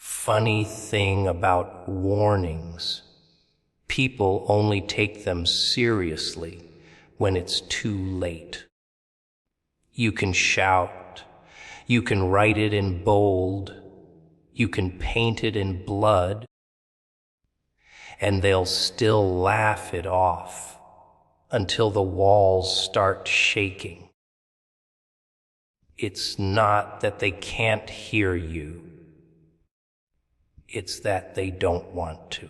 Funny thing about warnings, people only take them seriously when it's too late. You can shout, you can write it in bold, you can paint it in blood, and they'll still laugh it off until the walls start shaking. It's not that they can't hear you. It's that they don't want to.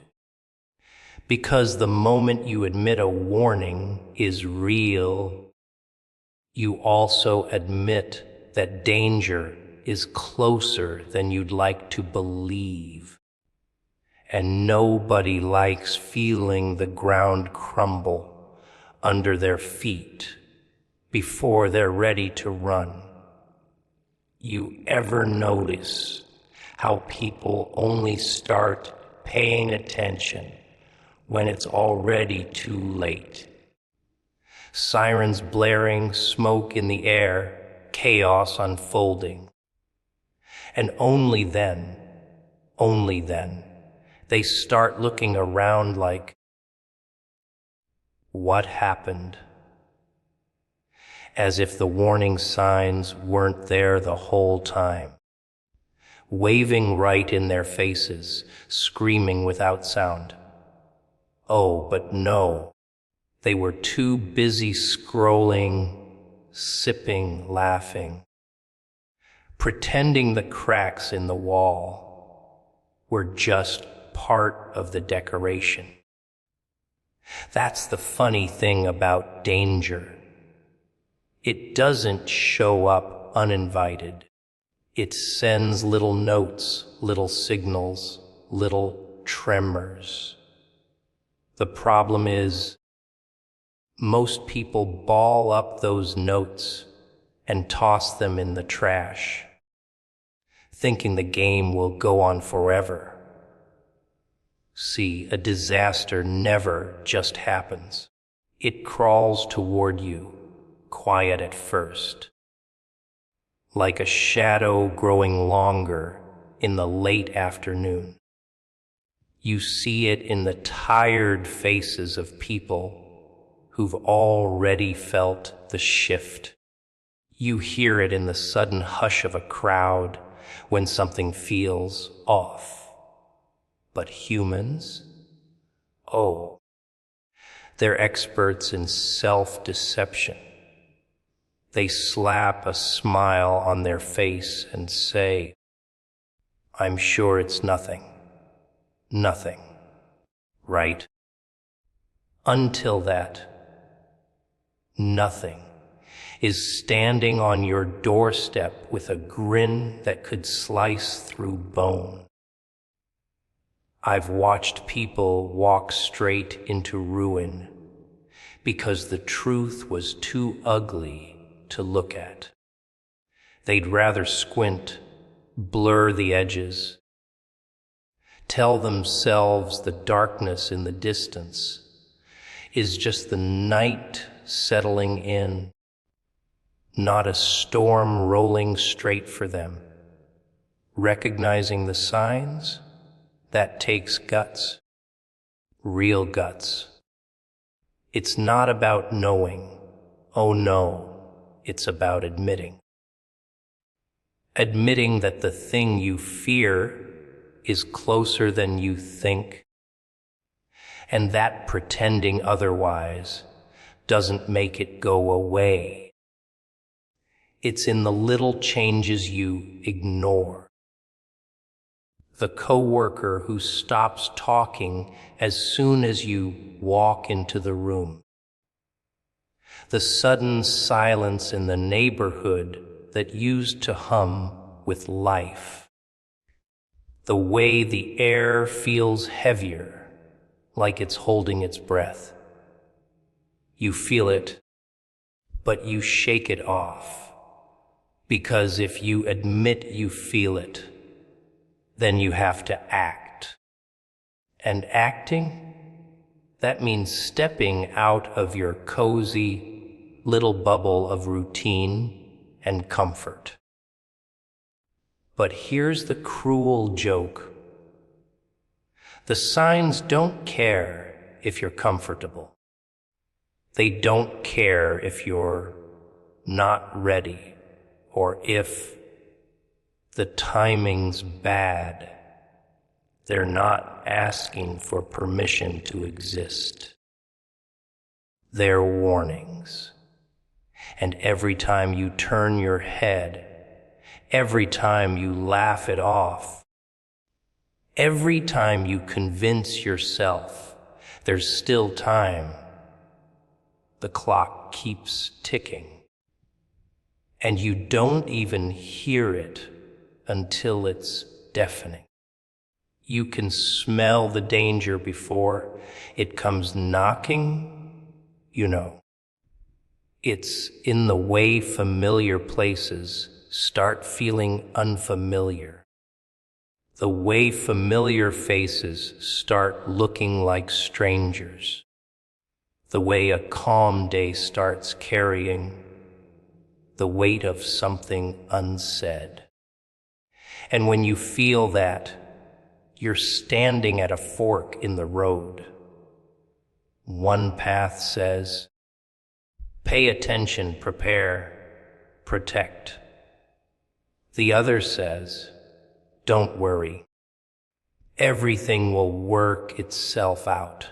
Because the moment you admit a warning is real, you also admit that danger is closer than you'd like to believe. And nobody likes feeling the ground crumble under their feet before they're ready to run. You ever notice how people only start paying attention when it's already too late? Sirens blaring, smoke in the air, chaos unfolding. And only then, they start looking around like, what happened? As if the warning signs weren't there the whole time. Waving right in their faces, screaming without sound. Oh, but no, they were too busy scrolling, sipping, laughing, pretending the cracks in the wall were just part of the decoration. That's the funny thing about danger. It doesn't show up uninvited. It sends little notes, little signals, little tremors. The problem is, most people ball up those notes and toss them in the trash, thinking the game will go on forever. See, a disaster never just happens. It crawls toward you, quiet at first, like a shadow growing longer in the late afternoon. You see it in the tired faces of people who've already felt the shift. You hear it in the sudden hush of a crowd when something feels off. But humans? Oh, they're experts in self-deception. They slap a smile on their face and say, I'm sure it's nothing. Nothing. Right? Until that nothing is standing on your doorstep with a grin that could slice through bone. I've watched people walk straight into ruin because the truth was too ugly to look at. They'd rather squint, blur the edges, tell themselves the darkness in the distance is just the night settling in, not a storm rolling straight for them. Recognizing the signs, that takes guts, real guts. It's not about knowing, oh no. It's about admitting. Admitting that the thing you fear is closer than you think, and that pretending otherwise doesn't make it go away. It's in the little changes you ignore. The coworker who stops talking as soon as you walk into the room. The sudden silence in the neighborhood that used to hum with life. The way the air feels heavier, like it's holding its breath. You feel it, but you shake it off. Because if you admit you feel it, then you have to act. And acting, that means stepping out of your cozy little bubble of routine and comfort. But here's the cruel joke. The signs don't care if you're comfortable. They don't care if you're not ready or if the timing's bad. They're not asking for permission to exist. They're warnings. And every time you turn your head, every time you laugh it off, every time you convince yourself there's still time, the clock keeps ticking. And you don't even hear it until it's deafening. You can smell the danger before it comes knocking, you know. It's in the way familiar places start feeling unfamiliar. The way familiar faces start looking like strangers. The way a calm day starts carrying the weight of something unsaid. And when you feel that, you're standing at a fork in the road. One path says, pay attention, prepare, protect. The other says, don't worry. Everything will work itself out.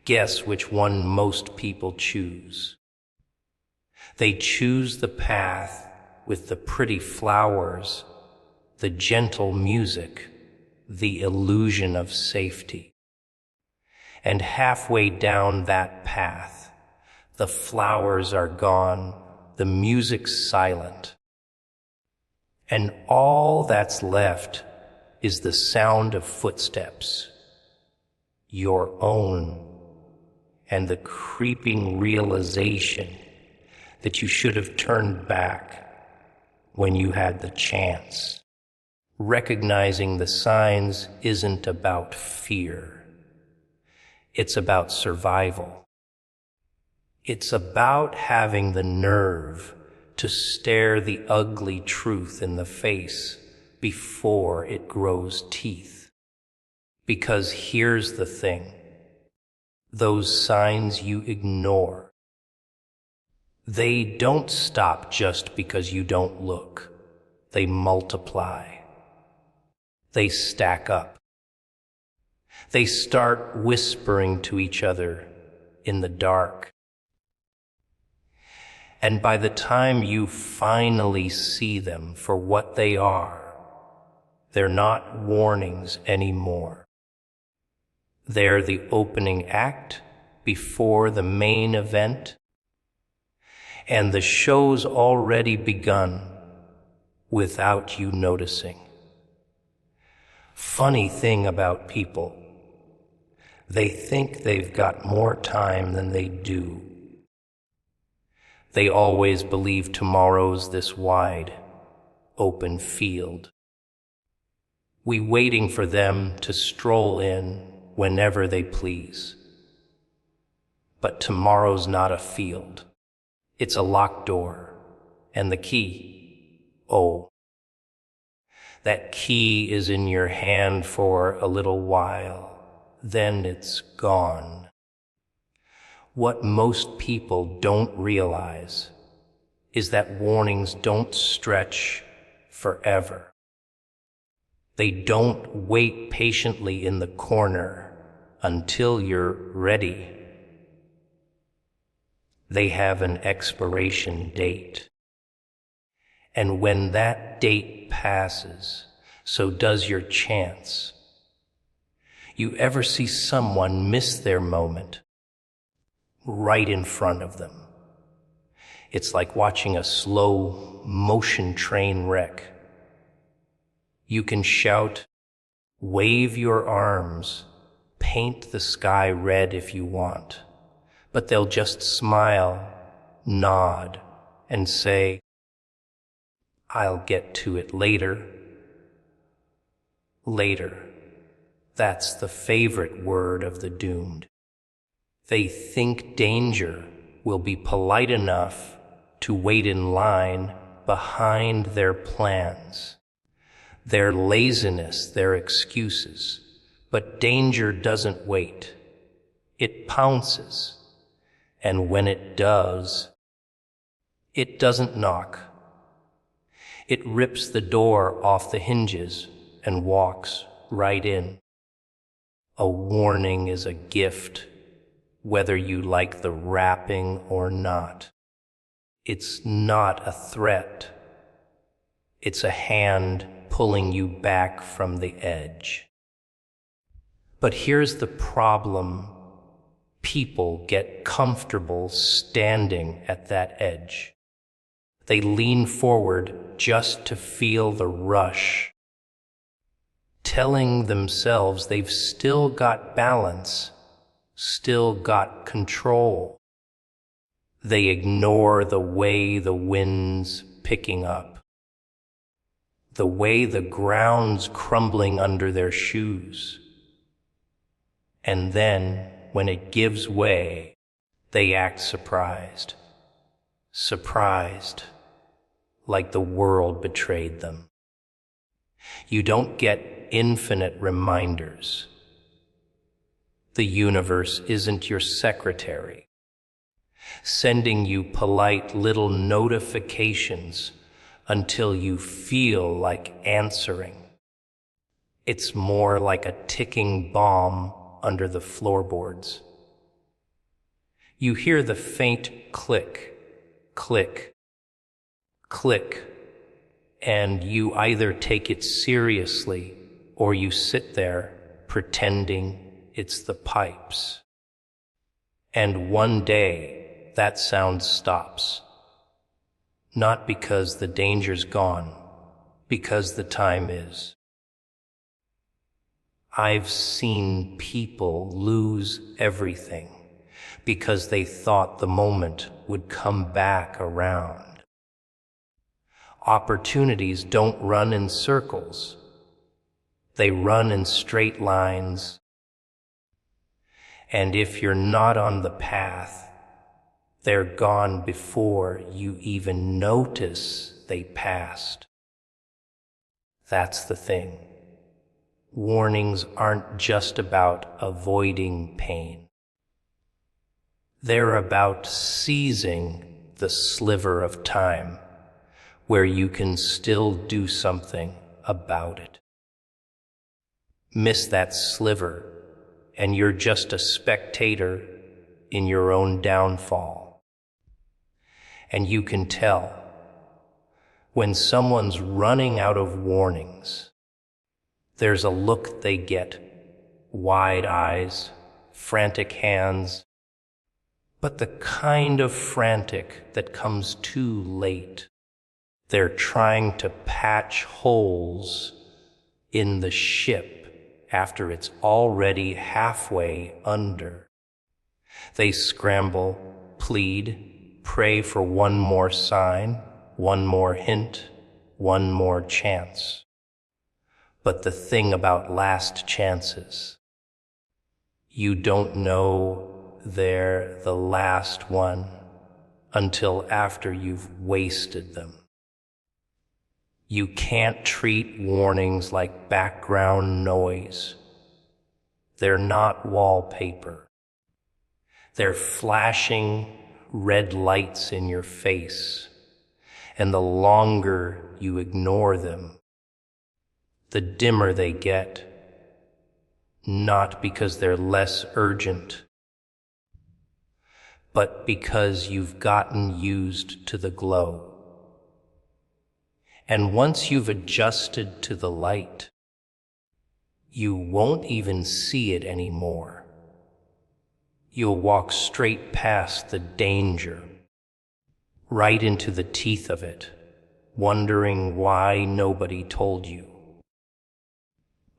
Guess which one most people choose. They choose the path with the pretty flowers, the gentle music, the illusion of safety. And halfway down that path, the flowers are gone, the music's silent. And all that's left is the sound of footsteps, your own, and the creeping realization that you should have turned back when you had the chance. Recognizing the signs isn't about fear. It's about survival. It's about having the nerve to stare the ugly truth in the face before it grows teeth. Because here's the thing. Those signs you ignore, they don't stop just because you don't look. They multiply. They stack up. They start whispering to each other in the dark. And by the time you finally see them for what they are, they're not warnings anymore. They're the opening act before the main event, and the show's already begun without you noticing. Funny thing about people, they think they've got more time than they do. They always believe tomorrow's this wide, open field. We waiting for them to stroll in whenever they please. But tomorrow's not a field. It's a locked door, and the key, oh, that key is in your hand for a little while, then it's gone. What most people don't realize is that warnings don't stretch forever. They don't wait patiently in the corner until you're ready. They have an expiration date. And when that date passes, so does your chance. You ever see someone miss their moment right in front of them? It's like watching a slow motion train wreck. You can shout, wave your arms, paint the sky red if you want, but they'll just smile, nod, and say, I'll get to it later. Later. That's the favorite word of the doomed. They think danger will be polite enough to wait in line behind their plans, their laziness, their excuses. But danger doesn't wait. It pounces. And when it does, it doesn't knock. It rips the door off the hinges and walks right in. A warning is a gift, whether you like the wrapping or not. It's not a threat. It's a hand pulling you back from the edge. But here's the problem. People get comfortable standing at that edge. They lean forward just to feel the rush, telling themselves they've still got balance, still got control. They ignore the way the wind's picking up, the way the ground's crumbling under their shoes. And then, when it gives way, they act surprised. Surprised, like the world betrayed them. You don't get infinite reminders. The universe isn't your secretary, sending you polite little notifications until you feel like answering. It's more like a ticking bomb under the floorboards. You hear the faint click, click, click, and you either take it seriously or you sit there pretending it's the pipes. And one day, that sound stops. Not because the danger's gone, because the time is. I've seen people lose everything because they thought the moment would come back around. Opportunities don't run in circles. They run in straight lines. And if you're not on the path, they're gone before you even notice they passed. That's the thing. Warnings aren't just about avoiding pain. They're about seizing the sliver of time where you can still do something about it. Miss that sliver, and you're just a spectator in your own downfall. And you can tell when someone's running out of warnings. There's a look they get, wide eyes, frantic hands, but the kind of frantic that comes too late. They're trying to patch holes in the ship after it's already halfway under. They scramble, plead, pray for one more sign, one more hint, one more chance. But the thing about last chances, you don't know they're the last one until after you've wasted them. You can't treat warnings like background noise. They're not wallpaper. They're flashing red lights in your face, and the longer you ignore them, the dimmer they get, not because they're less urgent, but because you've gotten used to the glow. And once you've adjusted to the light, you won't even see it anymore. You'll walk straight past the danger, right into the teeth of it, wondering why nobody told you.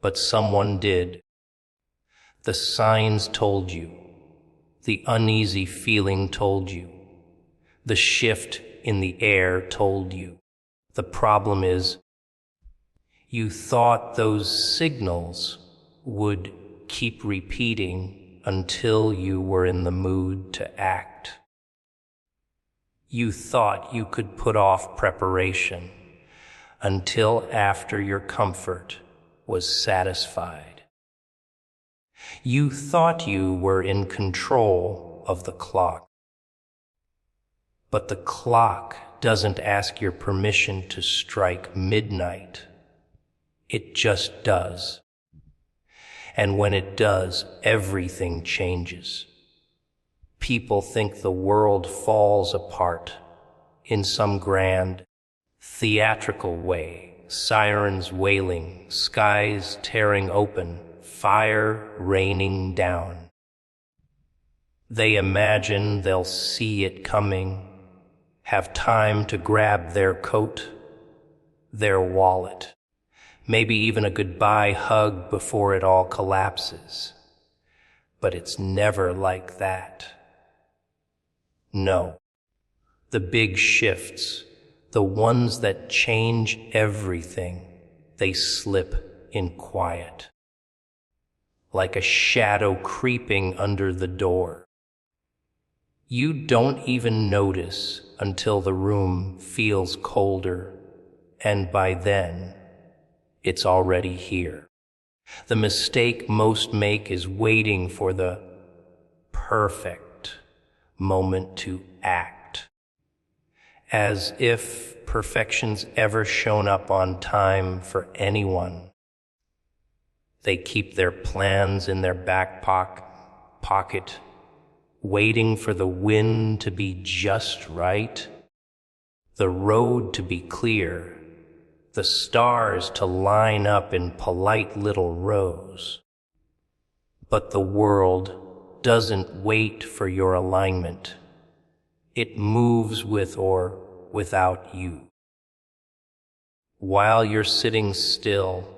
But someone did. The signs told you. The uneasy feeling told you. The shift in the air told you. The problem is, you thought those signals would keep repeating until you were in the mood to act. You thought you could put off preparation until after your comfort was satisfied. You thought you were in control of the clock. But the clock doesn't ask your permission to strike midnight. It just does. And when it does, everything changes. People think the world falls apart in some grand, theatrical way. Sirens wailing, skies tearing open, fire raining down. They imagine they'll see it coming, have time to grab their coat, their wallet, maybe even a goodbye hug before it all collapses. But it's never like that. No. The big shifts, the ones that change everything, they slip in quiet, like a shadow creeping under the door. You don't even notice until the room feels colder, and by then, it's already here. The mistake most make is waiting for the perfect moment to act, as if perfection's ever shown up on time for anyone. They keep their plans in their back pocket, waiting for the wind to be just right, the road to be clear, the stars to line up in polite little rows. But the world doesn't wait for your alignment. It moves with or without you. While you're sitting still,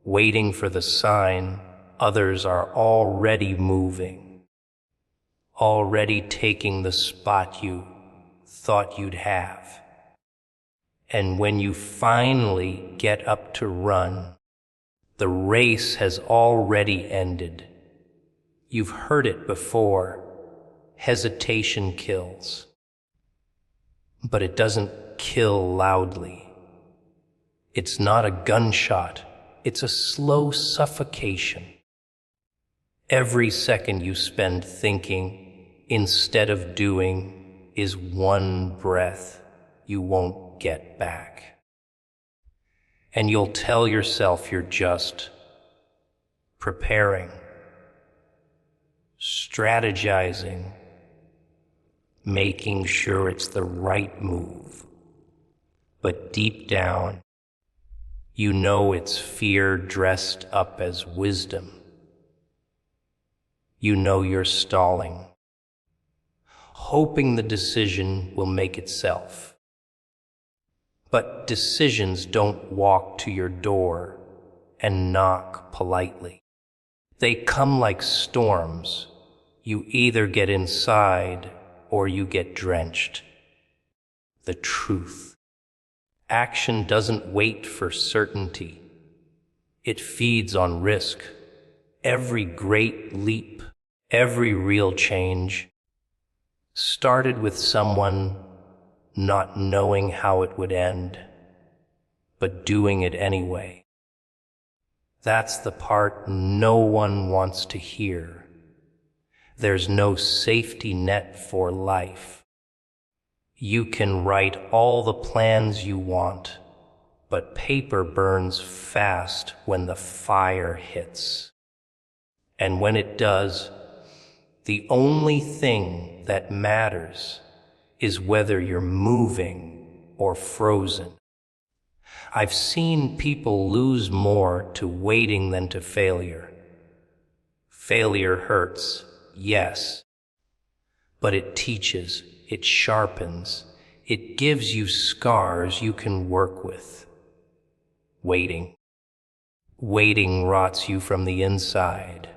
waiting for the sign, others are already moving, already taking the spot you thought you'd have. And when you finally get up to run, the race has already ended. You've heard it before. Hesitation kills. But it doesn't kill loudly. It's not a gunshot. It's a slow suffocation. Every second you spend thinking instead of doing is one breath you won't get back. And you'll tell yourself you're just preparing, strategizing, making sure it's the right move. But deep down, you know it's fear dressed up as wisdom. You know you're stalling, hoping the decision will make itself. But decisions don't walk to your door and knock politely. They come like storms. You either get inside or you get drenched. The truth. Action doesn't wait for certainty. It feeds on risk. Every great leap, every real change started with someone not knowing how it would end, but doing it anyway. That's the part no one wants to hear. There's no safety net for life. You can write all the plans you want, but paper burns fast when the fire hits. And when it does, the only thing that matters is whether you're moving or frozen. I've seen people lose more to waiting than to failure. Failure hurts, yes, but it teaches, it sharpens, it gives you scars you can work with. Waiting rots you from the inside.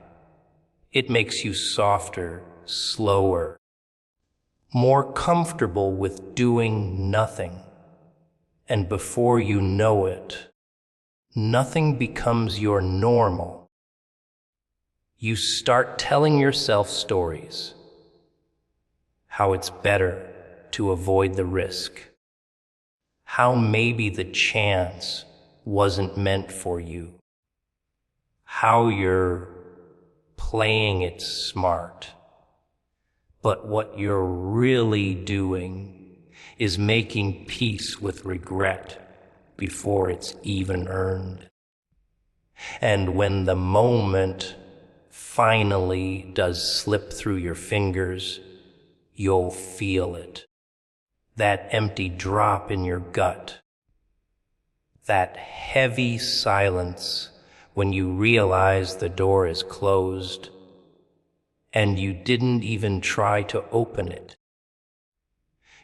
It makes you softer, slower, more comfortable with doing nothing. And before you know it, nothing becomes your normal. You start telling yourself stories, how it's better to avoid the risk. How maybe the chance wasn't meant for you. How you're playing it smart. But what you're really doing is making peace with regret before it's even earned. And when the moment finally does slip through your fingers, you'll feel it. That empty drop in your gut. That heavy silence when you realize the door is closed and you didn't even try to open it.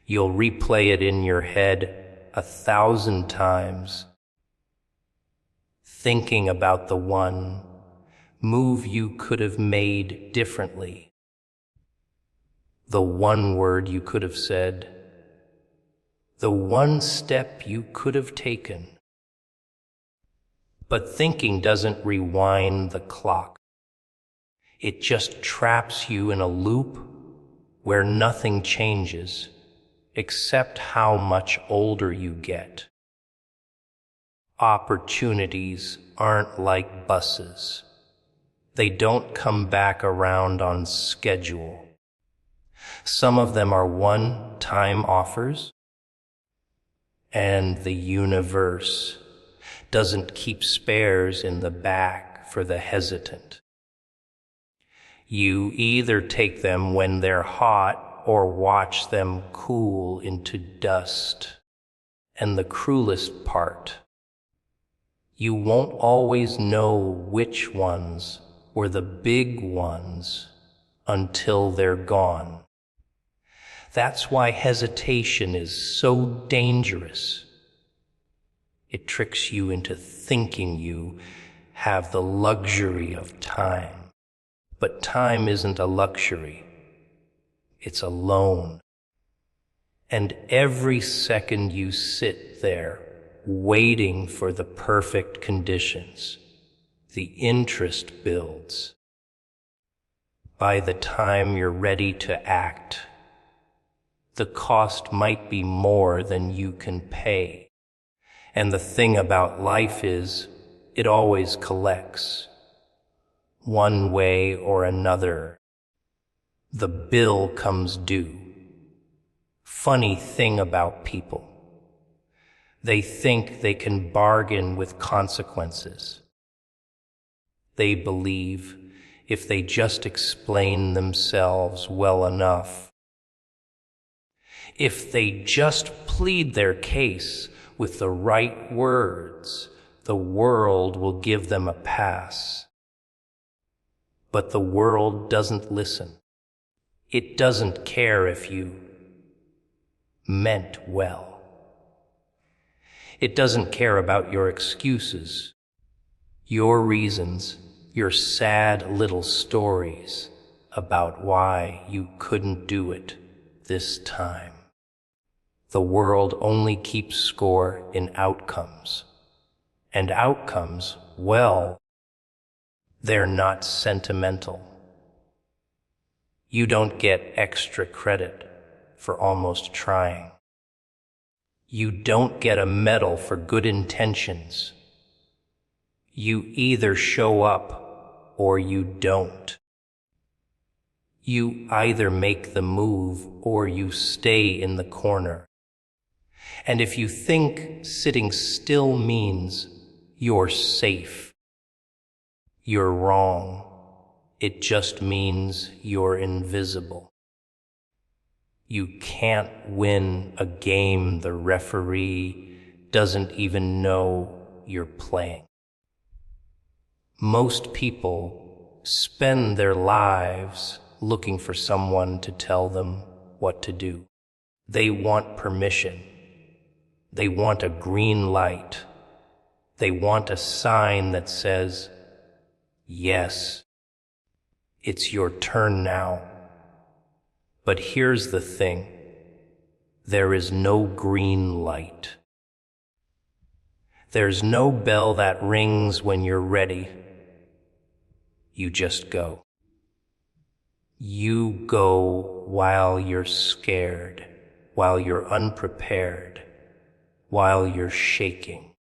You'll replay it in your head 1,000 times, thinking about the one move you could have made differently, the one word you could have said, the one step you could have taken. But thinking doesn't rewind the clock. It just traps you in a loop where nothing changes except how much older you get. Opportunities aren't like buses. They don't come back around on schedule. Some of them are one-time offers, and the universe doesn't keep spares in the back for the hesitant. You either take them when they're hot or watch them cool into dust. And the cruelest part, you won't always know which ones were the big ones until they're gone. That's why hesitation is so dangerous. It tricks you into thinking you have the luxury of time. But time isn't a luxury. It's a loan. And every second you sit there waiting for the perfect conditions, the interest builds. By the time you're ready to act, the cost might be more than you can pay. And the thing about life is, it always collects. One way or another, the bill comes due. Funny thing about people. They think they can bargain with consequences. They believe if they just explain themselves well enough, if they just plead their case with the right words, the world will give them a pass. But the world doesn't listen. It doesn't care if you meant well. It doesn't care about your excuses, your reasons, your sad little stories about why you couldn't do it this time. The world only keeps score in outcomes. And outcomes, well, they're not sentimental. You don't get extra credit for almost trying. You don't get a medal for good intentions. You either show up or you don't. You either make the move or you stay in the corner. And if you think sitting still means you're safe, you're wrong. It just means you're invisible. You can't win a game the referee doesn't even know you're playing. Most people spend their lives looking for someone to tell them what to do. They want permission. They want a green light. They want a sign that says, yes, it's your turn now. But here's the thing. There is no green light. There's no bell that rings when you're ready. You just go. You go while you're scared, while you're unprepared, while you're shaking.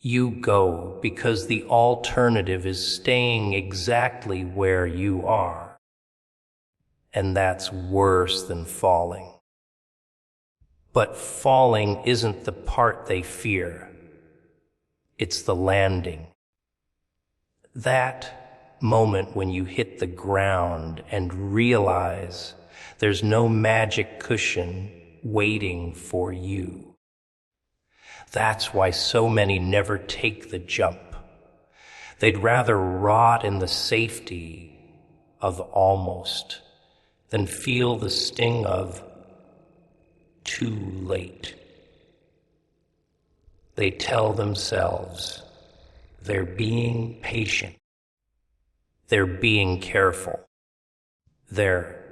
You go because the alternative is staying exactly where you are. And that's worse than falling. But falling isn't the part they fear. It's the landing. That moment when you hit the ground and realize there's no magic cushion waiting for you. That's why so many never take the jump. They'd rather rot in the safety of almost than feel the sting of too late. They tell themselves they're being patient, they're being careful, they're